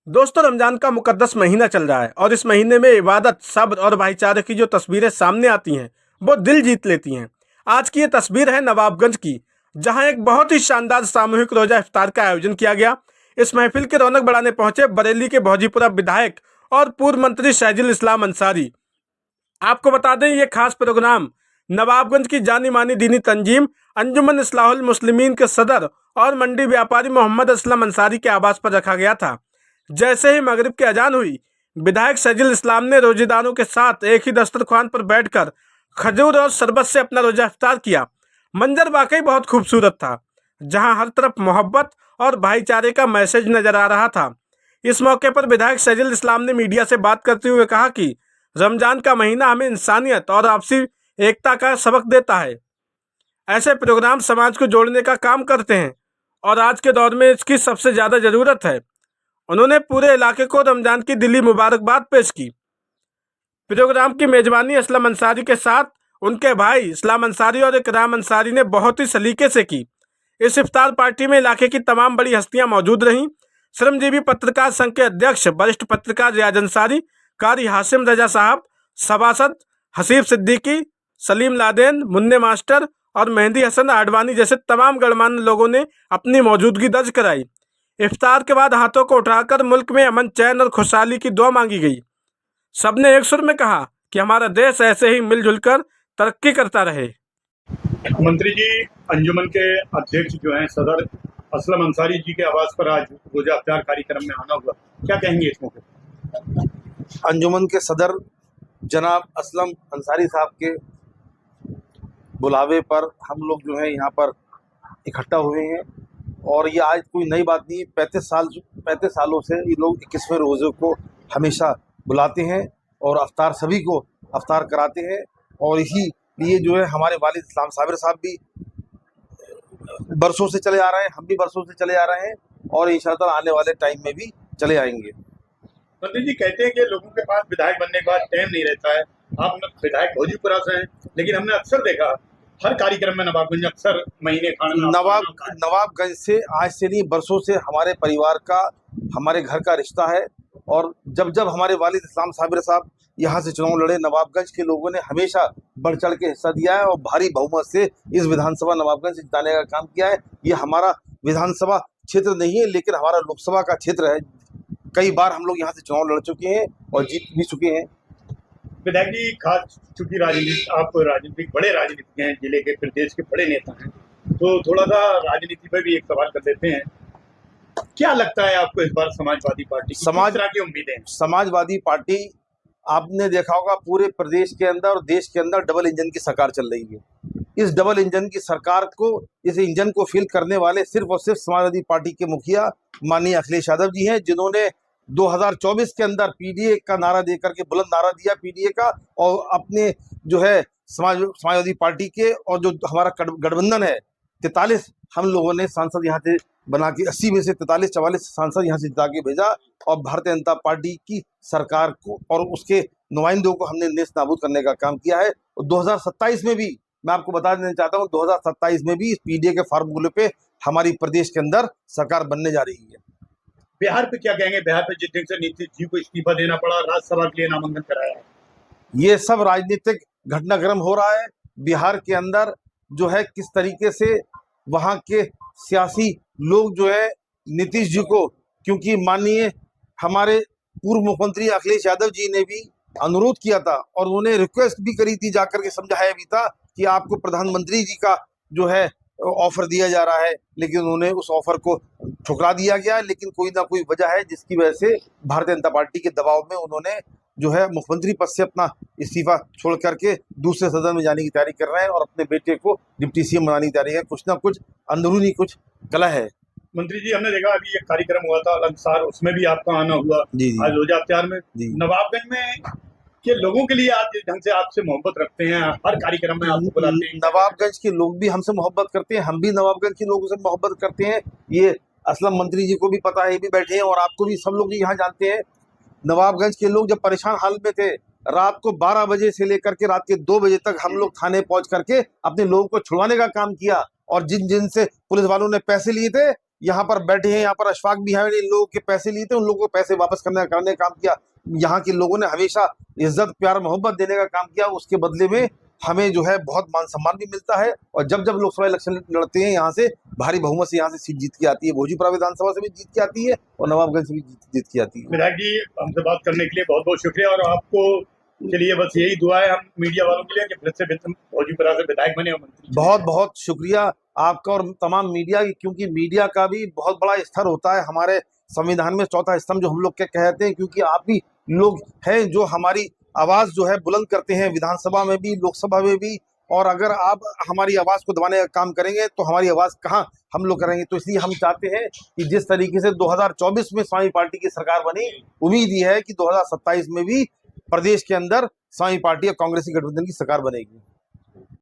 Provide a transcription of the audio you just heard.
दोस्तों, रमजान का मुकद्दस महीना चल रहा है और इस महीने में इबादत, सब्र और भाईचारे की जो तस्वीरें सामने आती हैं वो दिल जीत लेती हैं। आज की ये तस्वीर है नवाबगंज की, जहां एक बहुत ही शानदार सामूहिक रोजा इफ्तार का आयोजन किया गया। इस महफिल की रौनक बढ़ाने पहुंचे बरेली के भौजीपुरा विधायक और पूर्व मंत्री शहजुल इस्लाम अंसारी। आपको बता दें, ये खास प्रोग्राम नवाबगंज की जानी मानी दीनी तंजीम अंजुमन इस्लाहुल मुस्लिमीन के सदर और मंडी व्यापारी मोहम्मद असलम अंसारी के आवास पर रखा गया था। जैसे ही मगरिब की अजान हुई, विधायक शहजुल इस्लाम ने रोजेदारों के साथ एक ही दस्तरख्वान पर बैठकर खजूर और शरबत से अपना रोजा इफ्तार किया। मंजर वाकई बहुत खूबसूरत था, जहां हर तरफ मोहब्बत और भाईचारे का मैसेज नजर आ रहा था। इस मौके पर विधायक शहजुल इस्लाम ने मीडिया से बात करते हुए कहा कि रमजान का महीना हमें इंसानियत और आपसी एकता का सबक देता है। ऐसे प्रोग्राम समाज को जोड़ने का काम करते हैं और आज के दौर में इसकी सबसे ज़्यादा ज़रूरत है। उन्होंने पूरे इलाके को रमजान की दिली मुबारकबाद पेश की। प्रोग्राम की मेजबानी असलम अंसारी के साथ उनके भाई इस्लाम अंसारी और इकराम अंसारी ने बहुत ही सलीके से की। इस इफ्तार पार्टी में इलाके की तमाम बड़ी हस्तियां मौजूद रहीं। श्रमजीवी पत्रकार संघ के अध्यक्ष वरिष्ठ पत्रकार रियाज अंसारी, कारी हाशिम रजा साहब, सभासद हसीब सिद्दीकी, सलीम लादेन, मुन्ने मास्टर और मेहंदी हसन आडवाणी जैसे तमाम गणमान्य लोगों ने अपनी मौजूदगी दर्ज कराई। इफ्तार के बाद हाथों को उठाकर मुल्क में अमन, चैन और खुशहाली की दुआ मांगी गई। सबने एक सुर में कहा कि हमारा देश ऐसे ही मिलजुल कर तरक्की करता रहे। मंत्री जी, अंजुमन के अध्यक्ष जो हैं सदर असलम अंसारी जी के आवास पर आज रोजा इफ्तार कार्यक्रम में आना हुआ, क्या कहेंगे इस मौके पर? अंजुमन के सदर जनाब असलम अंसारी साहब के बुलावे पर हम लोग जो है यहाँ पर इकट्ठा हुए हैं और ये आज कोई नई बात नहीं। 35 सालों से ये लोग 21वें रोज़े को हमेशा बुलाते हैं और अफ्तार सभी को अफ्तार कराते हैं और इसी लिए जो है हमारे वालिद इस्लाम साबिर साहब भी बरसों से चले आ रहे हैं, हम भी बरसों से चले आ रहे हैं और इंशाअल्लाह आने वाले टाइम में भी चले आएंगे। मंत्री जी कहते हैं कि लोगों के पास विधायक बनने के बाद टाइम नहीं रहता है। आप विधायक भोजीपुरा से हैं, लेकिन हमने अक्सर देखा हर कार्यक्रम में नवाबगंज अक्सर महीने खाना नवाबगंज से आज से नहीं, बरसों से हमारे परिवार का, हमारे घर का रिश्ता है और जब जब हमारे वालिद इस्लाम साबिर साहब यहाँ से चुनाव लड़े, नवाबगंज के लोगों ने हमेशा बढ़ चढ़ के हिस्सा दिया है और भारी बहुमत से इस विधानसभा नवाबगंज से जिताने का काम किया है। ये हमारा विधानसभा क्षेत्र नहीं है, लेकिन हमारा लोकसभा का क्षेत्र है। कई बार हम लोग यहाँ से चुनाव लड़ चुके हैं और जीत भी चुके हैं। विधायक जी, खास चूंकि आप राजनीतिक बड़े राजनीतिक हैं, जिले के, प्रदेश के बड़े नेता हैं, तो थोड़ा सा राजनीति पर भी एक सवाल कर देते हैं। क्या लगता है आपको इस बार समाजवादी पार्टी किस तरह की उम्मीदें? समाजवादी पार्टी, आपने देखा होगा पूरे प्रदेश के अंदर और देश के अंदर डबल इंजन की सरकार चल रही है। इस डबल इंजन की सरकार को, इस इंजन को फिल करने वाले सिर्फ और सिर्फ समाजवादी पार्टी के मुखिया माननीय अखिलेश यादव जी हैं, जिन्होंने 2024 के अंदर पीडीए का नारा देकर के, बुलंद नारा दिया पीडीए का, और अपने जो है समाजवादी पार्टी के और जो हमारा गठबंधन है 43 हम लोगों ने सांसद यहाँ से बना के 80 में से 43-44 सांसद यहाँ से जिता के भेजा और भारतीय जनता पार्टी की सरकार को और उसके नुमाइंदों को हमने नेस्त नाबूद करने का काम किया है। और 2027 में भी मैं आपको बता देना चाहता हूँ, 2027 में भी इस पीडीए के फार्मूले पे हमारी प्रदेश के अंदर सरकार बनने जा रही है। बिहार पे क्या कहेंगे? बिहार पे जिस दिन से नीतीश जी को इस्तीफा देना पड़ा, राज्यसभा के लिए नामांकन कराया है, ये सब राजनीतिक घटनाक्रम हो रहा है बिहार के अंदर। जो है किस तरीके से वहाँ के सियासी लोग जो है नीतीश जी को, क्योंकि माननीय हमारे पूर्व मुख्यमंत्री अखिलेश यादव जी ने भी अनुरोध किया था और उन्होंने रिक्वेस्ट भी करी थी, जाकर के समझाया भी था कि आपको प्रधानमंत्री जी का जो है ऑफर दिया जा रहा है, लेकिन उन्होंने उस ऑफर को ठुकरा दिया गया। लेकिन कोई ना कोई वजह है जिसकी वजह से भारतीय जनता पार्टी के दबाव में उन्होंने जो है मुख्यमंत्री पद से अपना इस्तीफा छोड़ करके दूसरे सदन में जाने की तैयारी कर रहे हैं और अपने बेटे को डिप्टी सीएम बनाने की तैयारी है। कुछ ना कुछ अंदरूनी कुछ कला है। मंत्री जी, हमने देखा अभी एक कार्यक्रम हुआ था अलंसार, उसमें भी आपका आना हुआ। आज रोजा इफ्तार में नवाबगंज में के लोगों के लिए आज जिस ढंग से आपसे मोहब्बत रखते हैं, हर कार्यक्रम में आपको बुलाते हैं। नवाबगंज के लोग भी हमसे मोहब्बत करते हैं, हम भी नवाबगंज के लोगों से मोहब्बत करते हैं। ये असलम मंत्री जी को भी पता है, ये भी बैठे हैं और आपको भी, सब लोग यहाँ जानते हैं। नवाबगंज के लोग जब परेशान हाल में थे, रात को 12 बजे से लेकर के रात के 2 बजे तक हम लोग थाने पहुंच करके अपने लोगों को छुड़वाने का काम किया और जिन जिन से पुलिस वालों ने पैसे लिए थे, यहाँ पर बैठे हैं, यहाँ पर अशफाक भी हैं, इन लोगों के पैसे लिए थे, उन लोगों को पैसे वापस करने का काम किया। यहाँ के लोगों ने हमेशा इज्जत प्यार मोहब्बत देने का काम किया, उसके बदले में हमें जो है बहुत मान सम्मान भी मिलता है। और जब जब लोकसभा इलेक्शन लड़ते हैं यहाँ से भारी बहुमत से यहाँ से सीट जीत के आती है। भोजपुरा विधानसभा से भी जीत के आती है और नवाबगंज से भी जीत के आती है। विधायक जी, हमसे बात करने के लिए बहुत बहुत शुक्रिया, और आपको के लिए बस यही दुआ है हम मीडिया वालों के लिए कि फिर से भोजपुरा से विधायक बने और मंत्री। बहुत बहुत शुक्रिया आपका और तमाम मीडिया की, क्योंकि मीडिया का भी बहुत बड़ा स्तर होता है हमारे संविधान में, चौथा स्तंभ जो हम लोग क्या कहते हैं, क्योंकि आप भी लोग हैं जो हमारी आवाज जो है बुलंद करते हैं विधानसभा में भी, लोकसभा में भी। और अगर आप हमारी आवाज को दबाने का काम करेंगे तो हमारी आवाज कहाँ हम लोग करेंगे। तो इसलिए हम चाहते हैं कि जिस तरीके से 2024 में समाजवादी पार्टी की सरकार बनी, उम्मीद ये है कि 2027 में भी प्रदेश के अंदर समाजवादी पार्टी और कांग्रेसी गठबंधन की सरकार बनेगी।